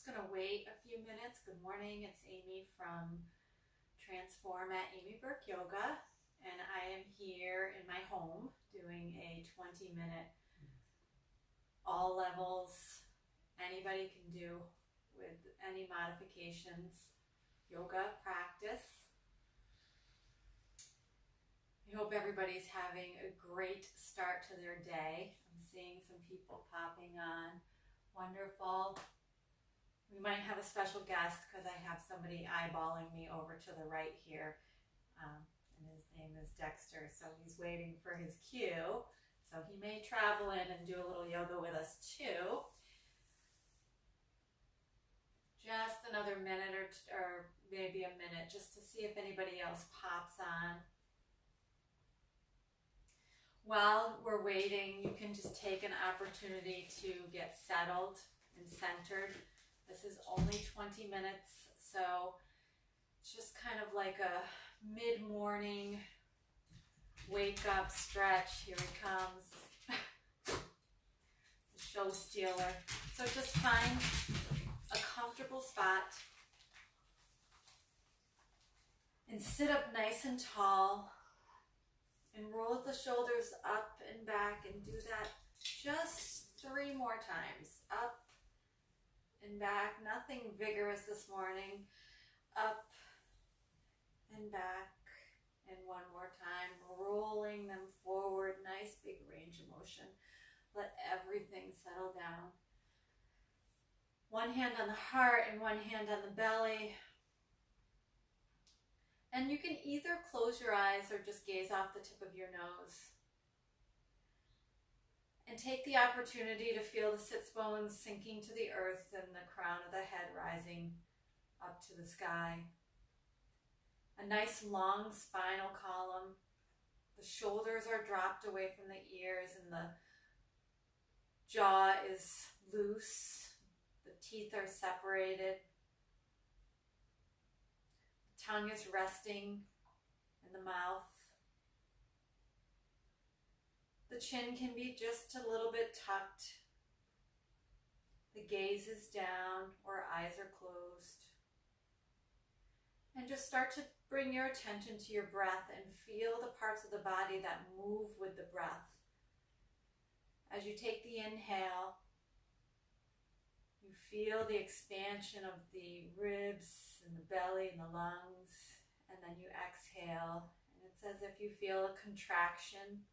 going to wait a few minutes. Good morning, it's Amy from Transform at Amy Bourque Yoga, and I am here in my home doing a 20-minute, all levels, anybody can do with any modifications, yoga practice. I hope everybody's having a great start to their day. I'm seeing some people popping on. Wonderful. We might have a special guest because I have somebody eyeballing me over to the right here. And his name is Dexter, so he's waiting for his cue. So he may travel in and do a little yoga with us too. Just another minute or maybe a minute just to see if anybody else pops on. While we're waiting, you can just take an opportunity to get settled and centered. This is only 20 minutes, so it's just kind of like a mid-morning wake up stretch. Here he comes, the show stealer. So just find a comfortable spot and sit up nice and tall and roll the shoulders up and back, and do that just 3 more times. Up and back, nothing vigorous this morning. Up and back, and one more time, rolling them forward, nice big range of motion. Let everything settle down. One hand on the heart and one hand on the belly. And you can either close your eyes or just gaze off the tip of your nose. And take the opportunity to feel the sits bones sinking to the earth and the crown of the head rising up to the sky. A nice long spinal column. The shoulders are dropped away from the ears and the jaw is loose. The teeth are separated. The tongue is resting in the mouth. The chin can be just a little bit tucked. The gaze is down or eyes are closed. And just start to bring your attention to your breath and feel the parts of the body that move with the breath. As you take the inhale, you feel the expansion of the ribs and the belly and the lungs, and then you exhale, and it's as if you feel a contraction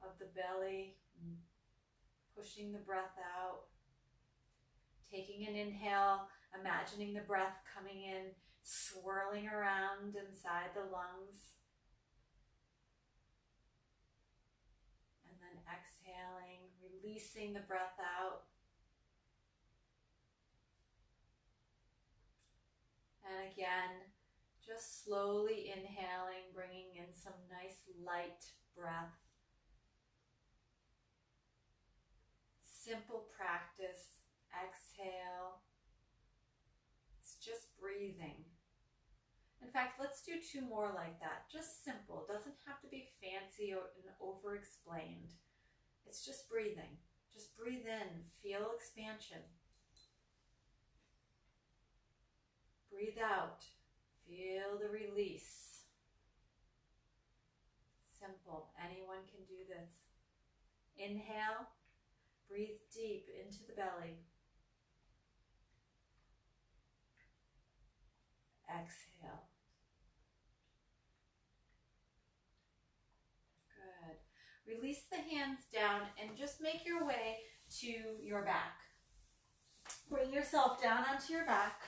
of the belly, pushing the breath out. Taking an inhale, imagining the breath coming in, swirling around inside the lungs. And then exhaling, releasing the breath out. And again, just slowly inhaling, bringing in some nice light breath. Simple practice. Exhale. It's just breathing. In fact, let's do 2 more like that. Just simple. It doesn't have to be fancy or over-explained. It's just breathing. Just breathe in. Feel expansion. Breathe out. Feel the release. Simple. Anyone can do this. Inhale. Breathe deep into the belly. Exhale. Good. Release the hands down and just make your way to your back. Bring yourself down onto your back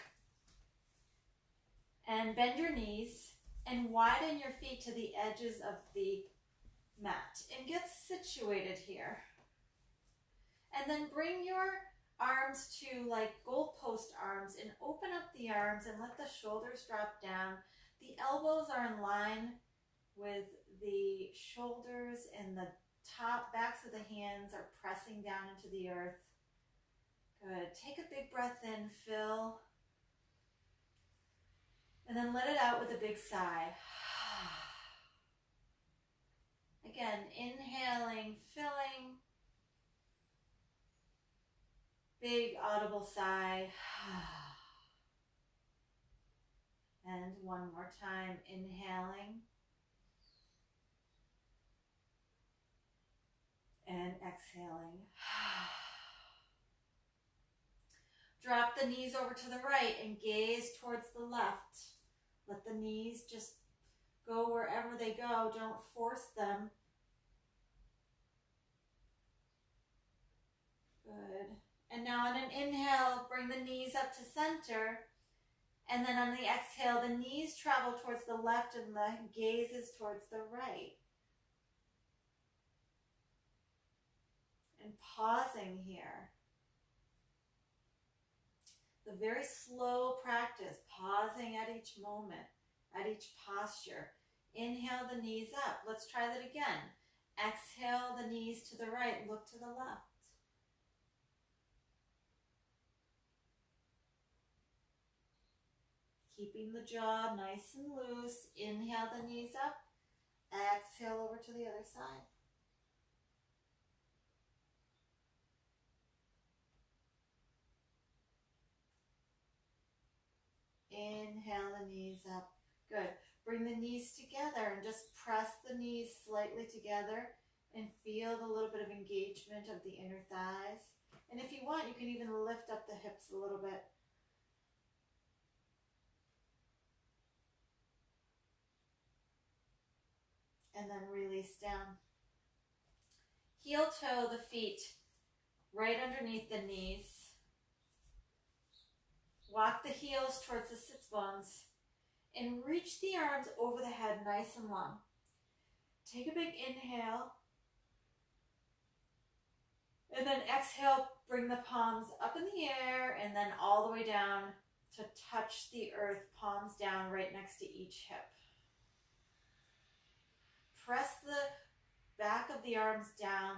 and bend your knees and widen your feet to the edges of the mat and get situated here. And then bring your arms to like goalpost arms and open up the arms and let the shoulders drop down. The elbows are in line with the shoulders, and the top backs of the hands are pressing down into the earth. Good. Take a big breath in, fill. And then let it out with a big sigh. Again, inhaling, filling. Big audible sigh. And one more time, inhaling. And exhaling. Drop the knees over to the right and gaze towards the left. Let the knees just go wherever they go. Don't force them. Good. And now on an inhale, bring the knees up to center. And then on the exhale, the knees travel towards the left and the gaze is towards the right. And pausing here. The very slow practice, pausing at each moment, at each posture. Inhale the knees up. Let's try that again. Exhale the knees to the right, look to the left. Keeping the jaw nice and loose. Inhale the knees up. Exhale over to the other side. Inhale the knees up. Good. Bring the knees together and just press the knees slightly together and feel the little bit of engagement of the inner thighs. And if you want, you can even lift up the hips a little bit. And then release down. Heel toe the feet right underneath the knees. Walk the heels towards the sits bones and reach the arms over the head nice and long. Take a big inhale and then exhale, bring the palms up in the air and then all the way down to touch the earth, palms down right next to each hip. Press the back of the arms down,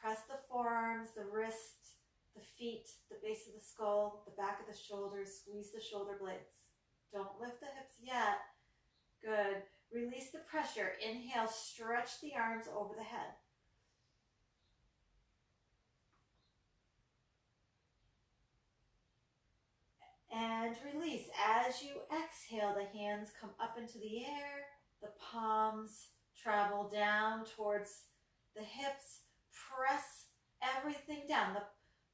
press the forearms, the wrists, the feet, the base of the skull, the back of the shoulders, squeeze the shoulder blades. Don't lift the hips yet. Good. Release the pressure. Inhale, stretch the arms over the head. And release. As you exhale, the hands come up into the air. The palms travel down towards the hips. Press everything down. The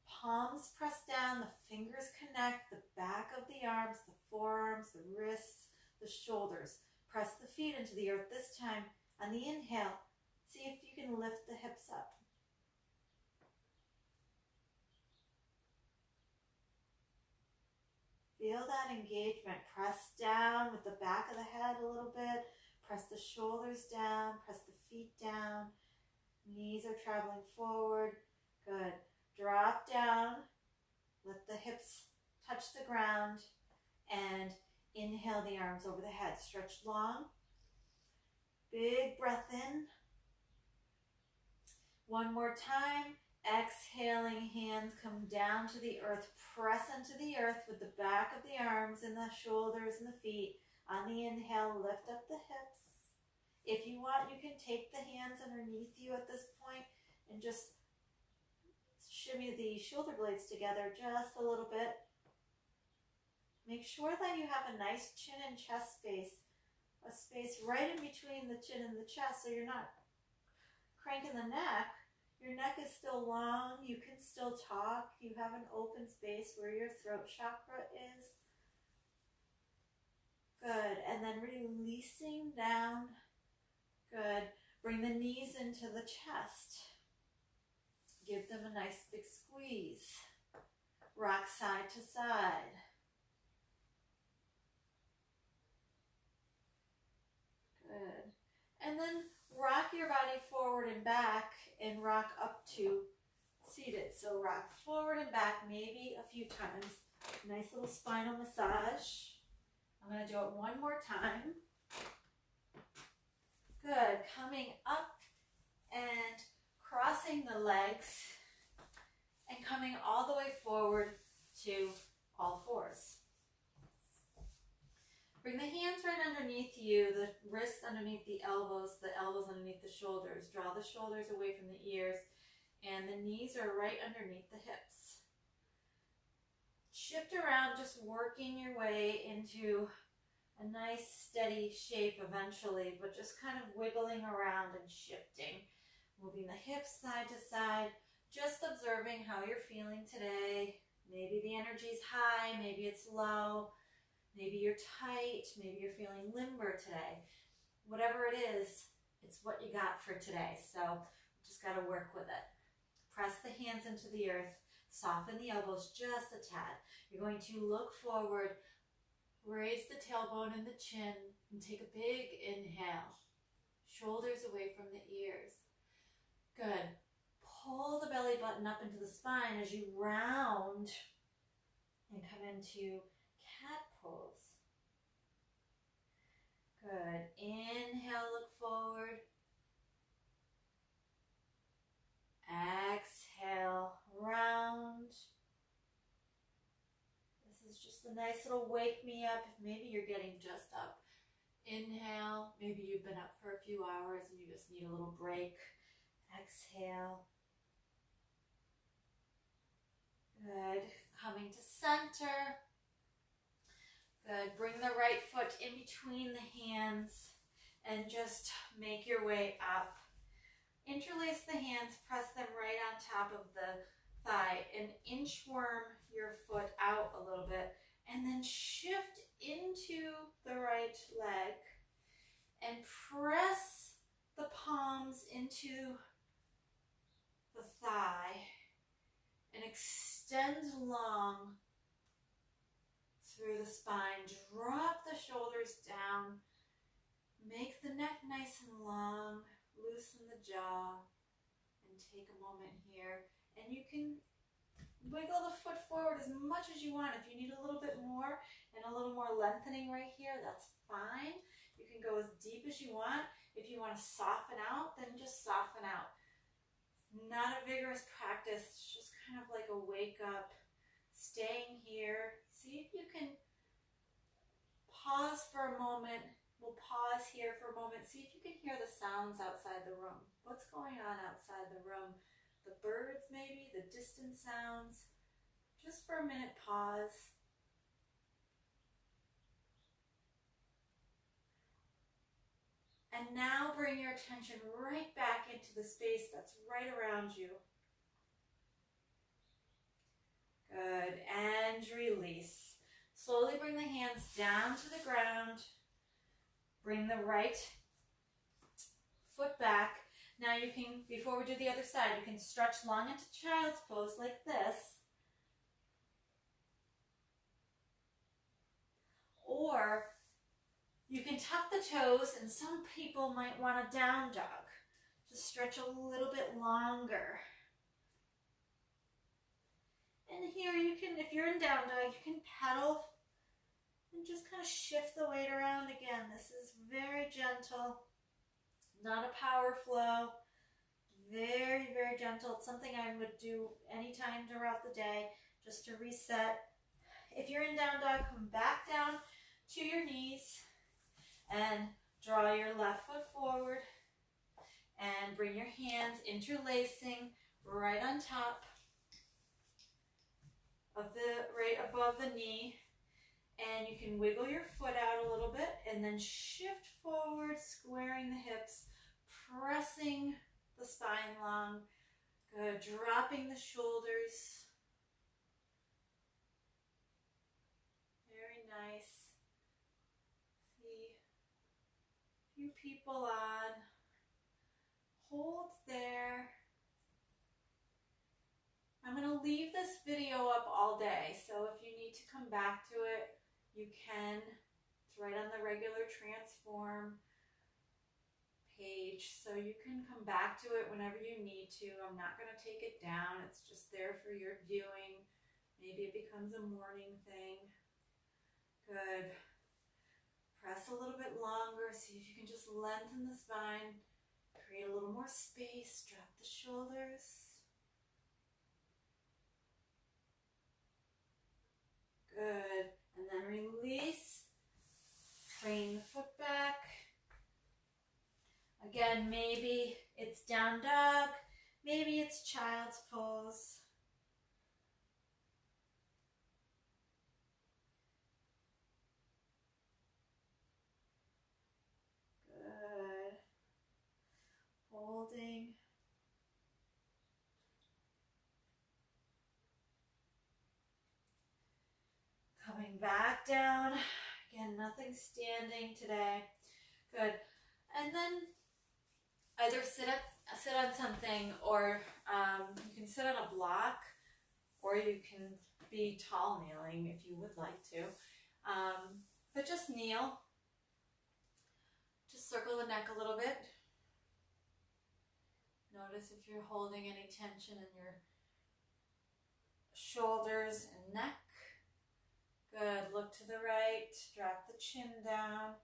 palms press down, the fingers connect, the back of the arms, the forearms, the wrists, the shoulders. Press the feet into the earth this time. On the inhale, see if you can lift the hips up. Feel that engagement. Press down with the back of the head a little bit. Press the shoulders down, press the feet down. Knees are traveling forward. Good. Drop down. Let the hips touch the ground. And inhale the arms over the head. Stretch long. Big breath in. One more time. Exhaling, hands come down to the earth. Press into the earth with the back of the arms and the shoulders and the feet. On the inhale, lift up the hips. If you want, you can take the hands underneath you at this point and just shimmy the shoulder blades together just a little bit. Make sure that you have a nice chin and chest space, a space right in between the chin and the chest so you're not cranking the neck. Your neck is still long. You can still talk. You have an open space where your throat chakra is. Good. And then releasing down. Good. Bring the knees into the chest. Give them a nice big squeeze. Rock side to side. Good. And then rock your body forward and back and rock up to seated. So rock forward and back maybe a few times. Nice little spinal massage. I'm going to do it one more time. Good. Coming up and crossing the legs and coming all the way forward to all fours. Bring the hands right underneath you, the wrists underneath the elbows underneath the shoulders. Draw the shoulders away from the ears, and the knees are right underneath the hips. shift around, just working your way into a nice steady shape eventually, but just kind of wiggling around and shifting, moving the hips side to side, just observing how you're feeling today. Maybe the energy's high, maybe it's low, maybe you're tight, maybe you're feeling limber today. Whatever it is, it's what you got for today, so just got to work with it. Press the hands into the earth, soften the elbows just a tad. You're going to look forward, raise the tailbone and the chin, and take a big inhale. Shoulders away from the ears. Good. Pull the belly button up into the spine as you round and come into cat pose. Good. Inhale, look forward. Exhale, round. This is just a nice little wake me up if maybe you're getting just up. Inhale, maybe you've been up for a few hours and you just need a little break. Exhale. Good. Coming to center. Good. Bring the right foot in between the hands and just make your way up. Interlace the hands, press them right on top of the thigh, and inchworm your foot out a little bit, and then shift into the right leg and press the palms into the thigh and extend long through the spine. Drop the shoulders down, make the neck nice and long. Loosen the jaw and take a moment here. And you can wiggle the foot forward as much as you want. If you need a little bit more and a little more lengthening right here, that's fine. You can go as deep as you want. If you want to soften out, then just soften out. It's not a vigorous practice. It's just kind of like a wake up, staying here. See if you can pause for a moment. We'll pause here for a moment. See if you can hear the sounds outside the room. What's going on outside the room? The birds maybe, the distant sounds. Just for a minute, pause. And now bring your attention right back into the space that's right around you. Good, and release. Slowly bring the hands down to the ground. Bring the right foot back. Now you can, before we do the other side, you can stretch long into child's pose like this. Or you can tuck the toes, and some people might want a down dog. Just stretch a little bit longer. And here you can, if you're in down dog, you can pedal and just kind of shift the weight around again. This is very gentle, not a power flow. Very, very gentle. It's something I would do anytime throughout the day just to reset. If you're in down dog, come back down to your knees and draw your left foot forward and bring your hands interlacing right on top of right above the knee. And you can wiggle your foot out a little bit and then shift forward, squaring the hips, pressing the spine long. Good. Dropping the shoulders. Very nice. See a few people on. Hold there. I'm going to leave this video up all day, so if you need to come back to it, you can. It's right on the regular Transform page, so you can come back to it whenever you need to. I'm not going to take it down. It's just there for your viewing. Maybe it becomes a morning thing. Good. Press a little bit longer. See if you can just lengthen the spine. Create a little more space. Drop the shoulders. Good. And then release. Crane the foot back. Again, maybe it's down dog. Maybe it's child's pose. back down. Again, nothing standing today. Good. And then either sit on something, or you can sit on a block, or you can be tall kneeling if you would like to. But just kneel. Just circle the neck a little bit. Notice if you're holding any tension in your shoulders and neck. Good. Look to the right. Drop the chin down.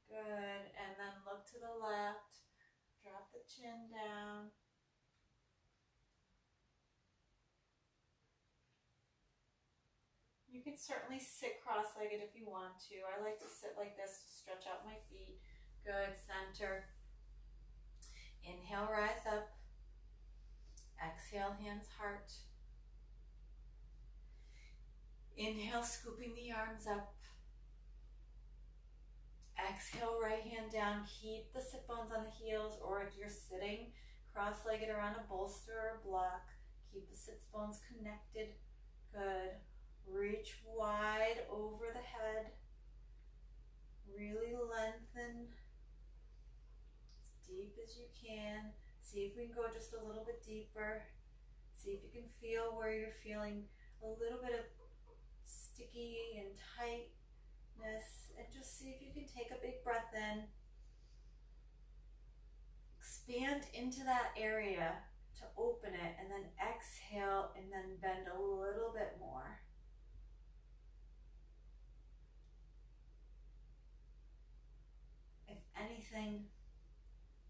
Good. And then look to the left. Drop the chin down. You can certainly sit cross-legged if you want to. I like to sit like this to stretch out my feet. Good. Center. Inhale, rise up. Exhale, hands, heart. Inhale, scooping the arms up. Exhale, right hand down. Keep the sit bones on the heels, or if you're sitting cross-legged around a bolster or a block, keep the sit bones connected. Good. Reach wide over the head. Really lengthen as deep as you can. See if we can go just a little bit deeper. See if you can feel where you're feeling a little bit of sticky and tightness. And just see if you can take a big breath in. Expand into that area to open it, and then exhale and then bend a little bit more. If anything,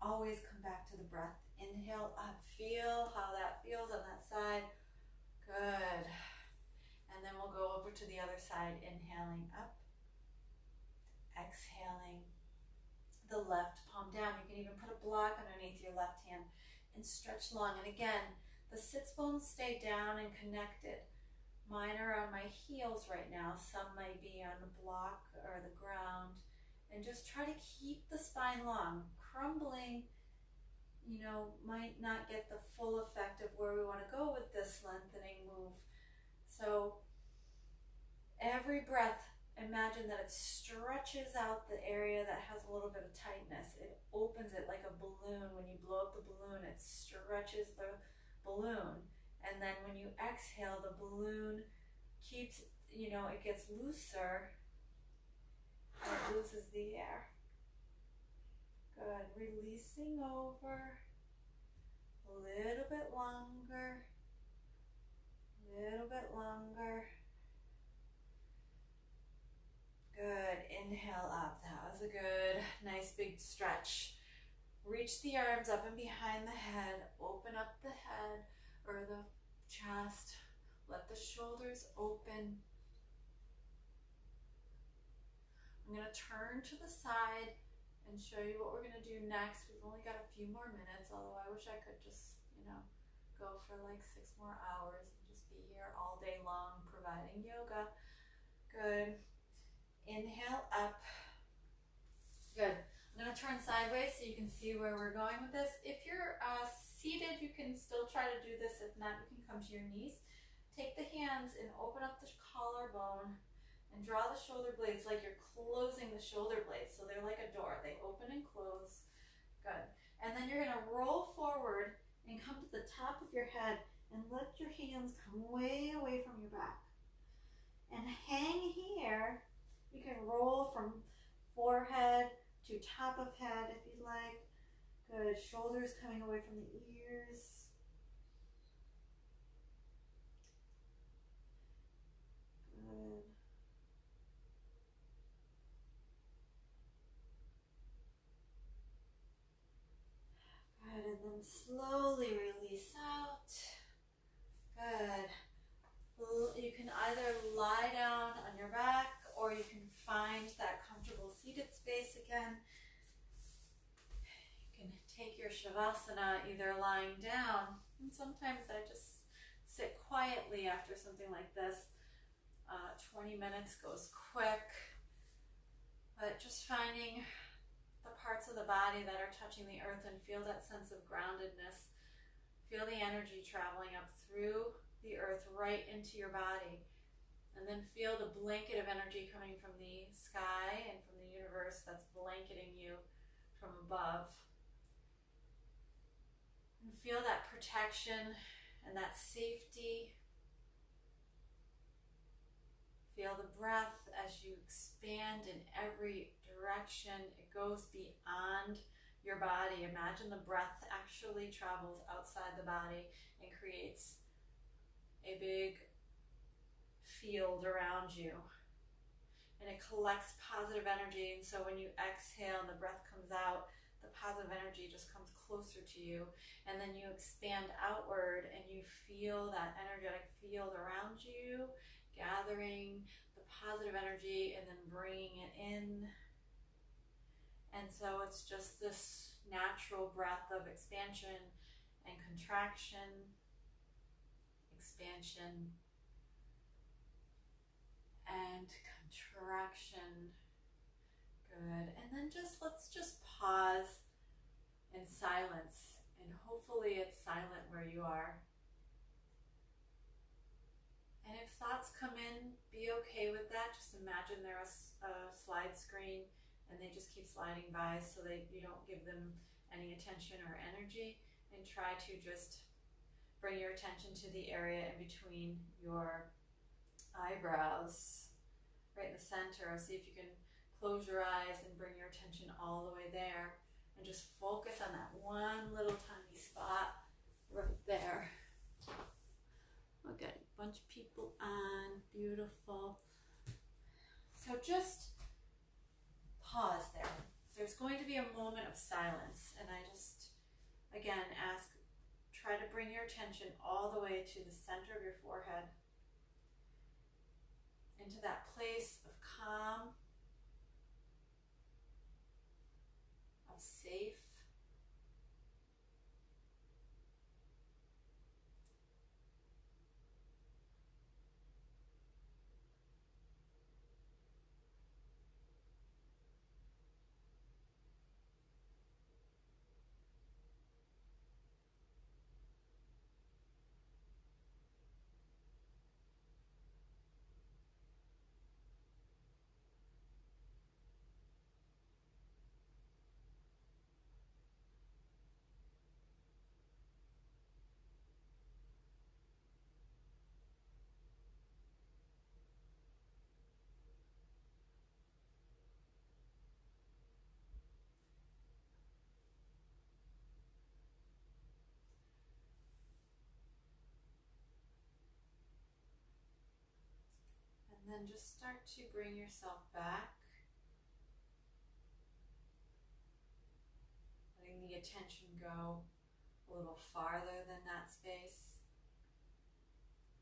always come back to the breath. Inhale up, feel how that feels on that side. Good. And then we'll go over to the other side, inhaling up, exhaling the left palm down. You can even put a block underneath your left hand and stretch long. And again, the sits bones stay down and connected. Mine are on my heels right now. Some might be on the block or the ground. And just try to keep the spine long. Crumbling, might not get the full effect of where we want to go with this lengthening move. So every breath, imagine that it stretches out the area that has a little bit of tightness. It opens it like a balloon. When you blow up the balloon, it stretches the balloon. And then when you exhale, the balloon keeps, it gets looser. It loses the air. Good. Releasing over. A little bit longer. A little bit longer. Good. Inhale up. That was a good, nice big stretch. Reach the arms up and behind the head. Open up the head or the chest. Let the shoulders open. I'm going to turn to the side and show you what we're going to do next. We've only got a few more minutes, although I wish I could just, go for like 6 more hours and just be here all day long providing yoga. Good. Inhale up. Good. I'm going to turn sideways so you can see where we're going with this. If you're seated, you can still try to do this. If not, you can come to your knees. Take the hands and open up the collarbone. And draw the shoulder blades like you're closing the shoulder blades. So they're like a door. They open and close. Good. And then you're going to roll forward and come to the top of your head and let your hands come way away from your back. And hang here. You can roll from forehead to top of head if you like. Good. Shoulders coming away from the ears. Good. Good, and then slowly release out. Good. You can either lie down on your back or you can find that comfortable seated space again. You can take your Shavasana either lying down, and sometimes I just sit quietly after something like this. 20 minutes goes quick, but just finding the parts of the body that are touching the earth and feel that sense of groundedness Feel the energy traveling up through the earth right into your body. And then feel the blanket of energy coming from the sky and from the universe that's blanketing you from above. And feel that protection and that safety. Feel the breath as you expand in every direction. It goes beyond your body. Imagine the breath actually travels outside the body and creates a big field around you. And it collects positive energy. And so when you exhale and the breath comes out, the positive energy just comes closer to you. And then you expand outward and you feel that energetic field around you, gathering the positive energy and then bringing it in. And so it's just this natural breath of expansion and contraction, expansion and contraction. Good. And then let's just pause in silence, and hopefully it's silent where you are. And if thoughts come in, be okay with that. Just imagine they're a slide screen and they just keep sliding by so that you don't give them any attention or energy, and try to just bring your attention to the area in between your eyebrows, right in the center. See if you can close your eyes and bring your attention all the way there, and just focus on that one little tiny spot right there. Okay, bunch of people on, beautiful. So just pause there. There's going to be a moment of silence, and I just, again, try to bring your attention all the way to the center of your forehead, into that place of calm, of safe. And then just start to bring yourself back, letting the attention go a little farther than that space.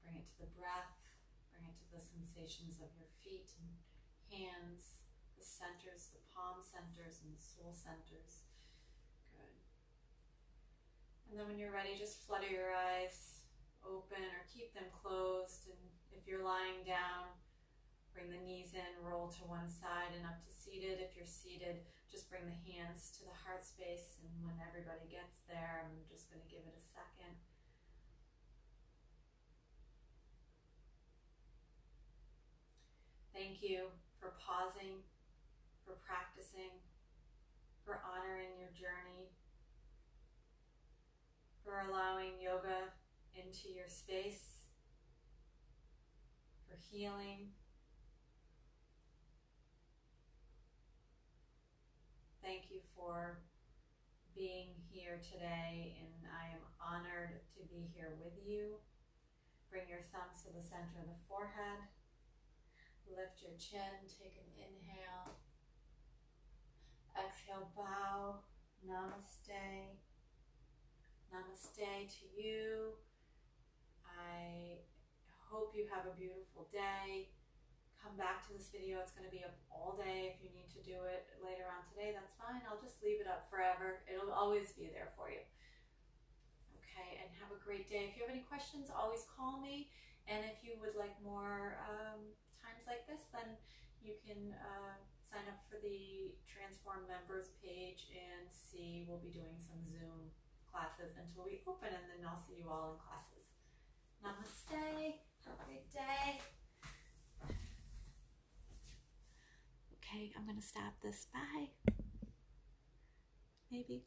Bring it to the breath, bring it to the sensations of your feet and hands, the centers, the palm centers and the soul centers. Good. And then when you're ready, just flutter your eyes open or keep them closed. And if you're lying down, bring the knees in, roll to one side and up to seated. If you're seated, just bring the hands to the heart space. And when everybody gets there, I'm just going to give it a second. Thank you for pausing, for practicing, for honoring your journey, for allowing yoga into your space, for healing. Thank you for being here today, and I am honored to be here with you. Bring your thumbs to the center of the forehead. Lift your chin, take an inhale. Exhale, bow. Namaste. Namaste to you. I hope you have a beautiful day. Come back to this video. It's going to be up all day. If you need to do it later on today, that's fine. I'll just leave it up forever. It'll always be there for you. Okay, and have a great day. If you have any questions, always call me. And if you would like more times like this, then you can sign up for the Transform members page and see. We'll be doing some Zoom classes until we open, and then I'll see you all in classes. Namaste. Have a great day. Okay, I'm going to stop this. Bye. Maybe.